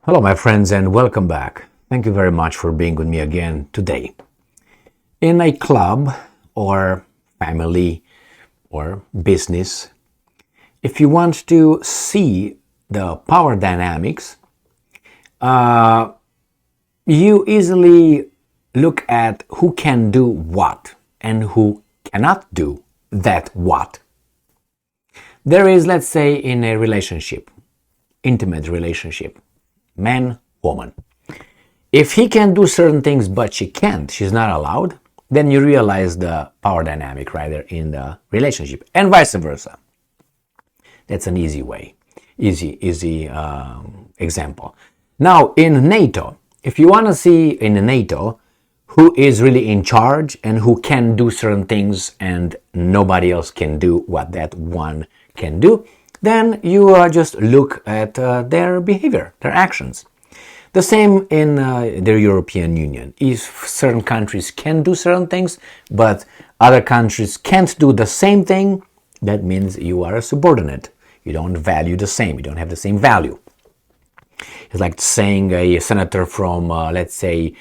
Hello, my friends, and welcome back. Thank you very much for being with me again today. In a club or family or business, if you want to see the power dynamics, you easily look at who can do what and who cannot do that what. There is, let's say, in a relationship, intimate relationship, man, woman. If he can do certain things but she can't, she's not allowed, then you realize the power dynamic right there in the relationship, and vice versa. That's an easy way, easy example. Now in NATO, if you want to see in NATO who is really in charge and who can do certain things and nobody else can do what that one can do, then you just look at their behavior, their actions. The same in the European Union. If certain countries can do certain things, but other countries can't do the same thing, that means you are a subordinate. You don't value the same. You don't have the same value. It's like saying a senator from, let's say,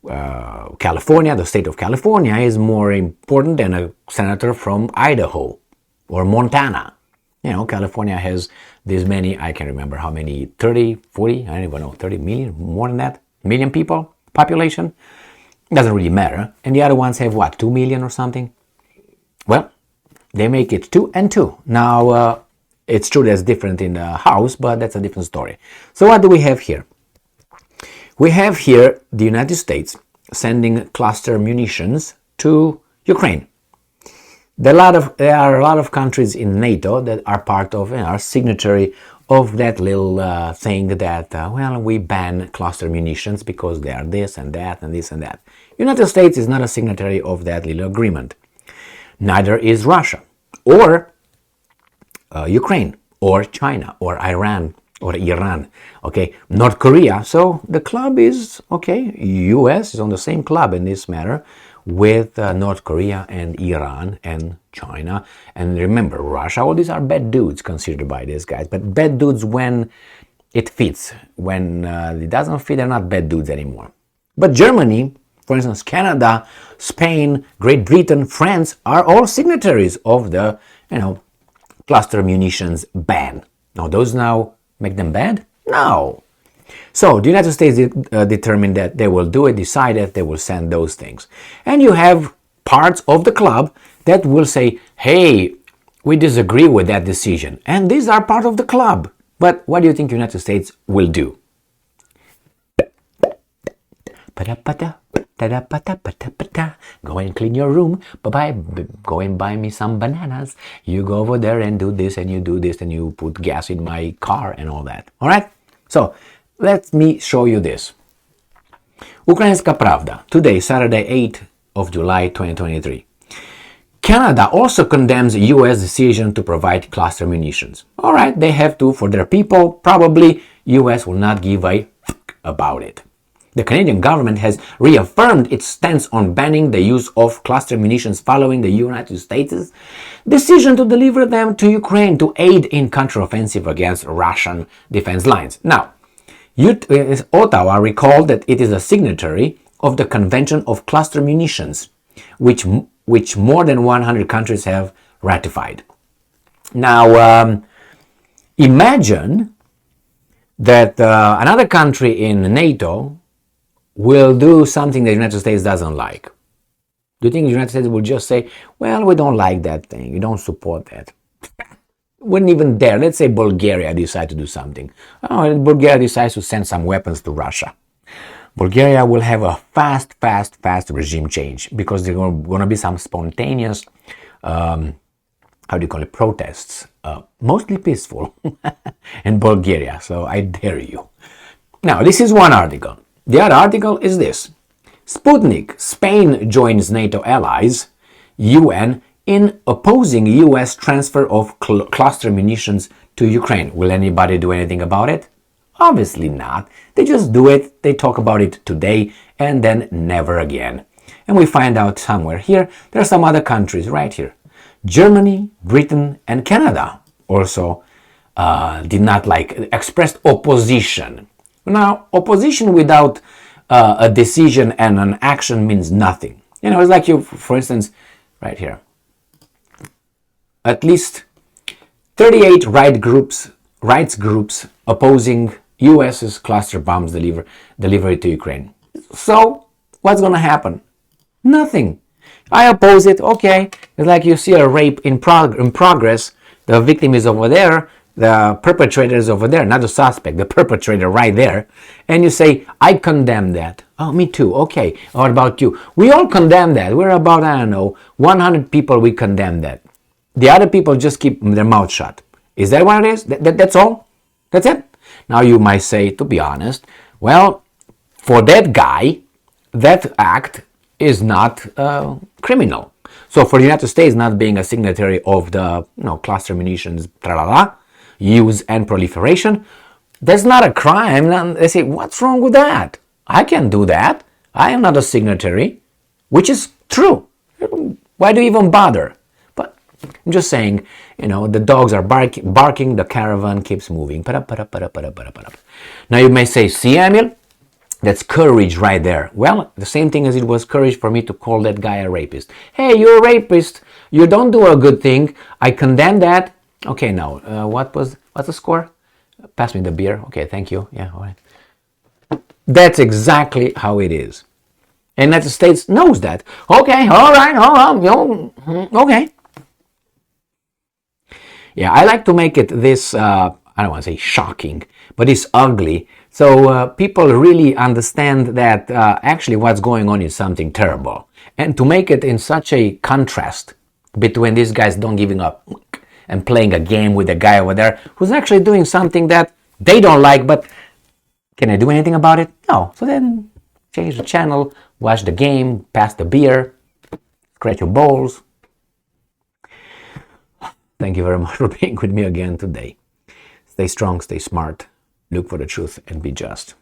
California, the state of California, is more important than a senator from Idaho or Montana. You know, California has this many, I can't remember how many, 30, 40, I don't even know, 30 million, more than that, million people, population. Doesn't really matter. And the other ones have what, 2 million or something? Well, they make it 2 and 2. Now, it's true that's different in the house, but that's a different story. So what do we have here? We have here the United States sending cluster munitions to Ukraine. There are a lot of countries in NATO that are part of, are signatory of that little thing that, we ban cluster munitions because they are this and that and this and that. United States is not a signatory of that little agreement. Neither is Russia or Ukraine or China or Iran or Iran, okay, North Korea. So the club is, okay, US is on the same club in this matter with North Korea and Iran and China. And remember, Russia, all these are bad dudes considered by these guys, but bad dudes when it fits. When it doesn't fit, they're not bad dudes anymore. But Germany, for instance, Canada, Spain, Great Britain, France are all signatories of the, cluster munitions ban. Now, those now make them bad? No. So the United States determined that they will do it, decided they will send those things. And you have parts of the club that will say, hey, we disagree with that decision. And these are part of the club. But what do you think the United States will do? Go and clean your room. Bye-bye. Go and buy me some bananas. You go over there and do this and you do this and you put gas in my car and all that. All right? So, let me show you this. Ukrainska Pravda, today, Saturday, 8th of July, 2023. Canada also condemns U.S. decision to provide cluster munitions. All right, they have to for their people. Probably U.S. will not give a fuck about it. The Canadian government has reaffirmed its stance on banning the use of cluster munitions following the United States' decision to deliver them to Ukraine to aid in counteroffensive against Russian defense lines. Now, Ottawa recalled that it is a signatory of the Convention of Cluster Munitions, which more than 100 countries have ratified. Now, imagine that another country in NATO will do something the United States doesn't like. Do you think the United States will just say, well, we don't like that thing, we don't support that? Wouldn't even dare. Let's say Bulgaria decides to do something. Oh, Bulgaria decides to send some weapons to Russia. Bulgaria will have a fast regime change because there are going to be some spontaneous, protests, mostly peaceful in Bulgaria. So I dare you. Now, this is one article. The other article is this. Sputnik, Spain joins NATO allies, UN, in opposing U.S. transfer of cluster munitions to Ukraine. Will anybody do anything about it? Obviously not. They just do it, they talk about it today, and then never again. And we find out somewhere here, there are some other countries right here. Germany, Britain, and Canada also expressed opposition Now, opposition without a decision and an action means nothing. You know, it's like you, for instance, right here. At least 38 rights groups opposing US's cluster bombs delivery to Ukraine. So, what's going to happen? Nothing. I oppose it. Okay. It's like you see a rape in progress. The victim is over there. The perpetrator is over there. Not the suspect. The perpetrator right there. And you say, I condemn that. Oh, me too. Okay. What about you? We all condemn that. We're about, I don't know, 100 people we condemn that. The other people just keep their mouth shut. Is that what it is? That's all? That's it? Now you might say, to be honest, well, for that guy, that act is not criminal. So for the United States not being a signatory of the cluster munitions use and proliferation, that's not a crime. And they say, what's wrong with that? I can't do that. I am not a signatory, which is true. Why do you even bother? But I'm just saying, the dogs are barking, the caravan keeps moving. Now you may say, see, Emil, that's courage right there. Well, the same thing as it was courage for me to call that guy a rapist. Hey, you're a rapist. You don't do a good thing. I condemn that. Okay, now, what's the score? Pass me the beer. Okay, thank you. Yeah, all right. That's exactly how it is. And the United States knows that. Okay, all right, okay. Yeah, I like to make it this, I don't want to say shocking, but it's ugly. So people really understand that actually what's going on is something terrible. And to make it in such a contrast between these guys don't giving up and playing a game with the guy over there who's actually doing something that they don't like, but can I do anything about it? No. So then change the channel, watch the game, pass the beer, scratch your balls. Thank you very much for being with me again today. Stay strong, stay smart, look for the truth, and be just.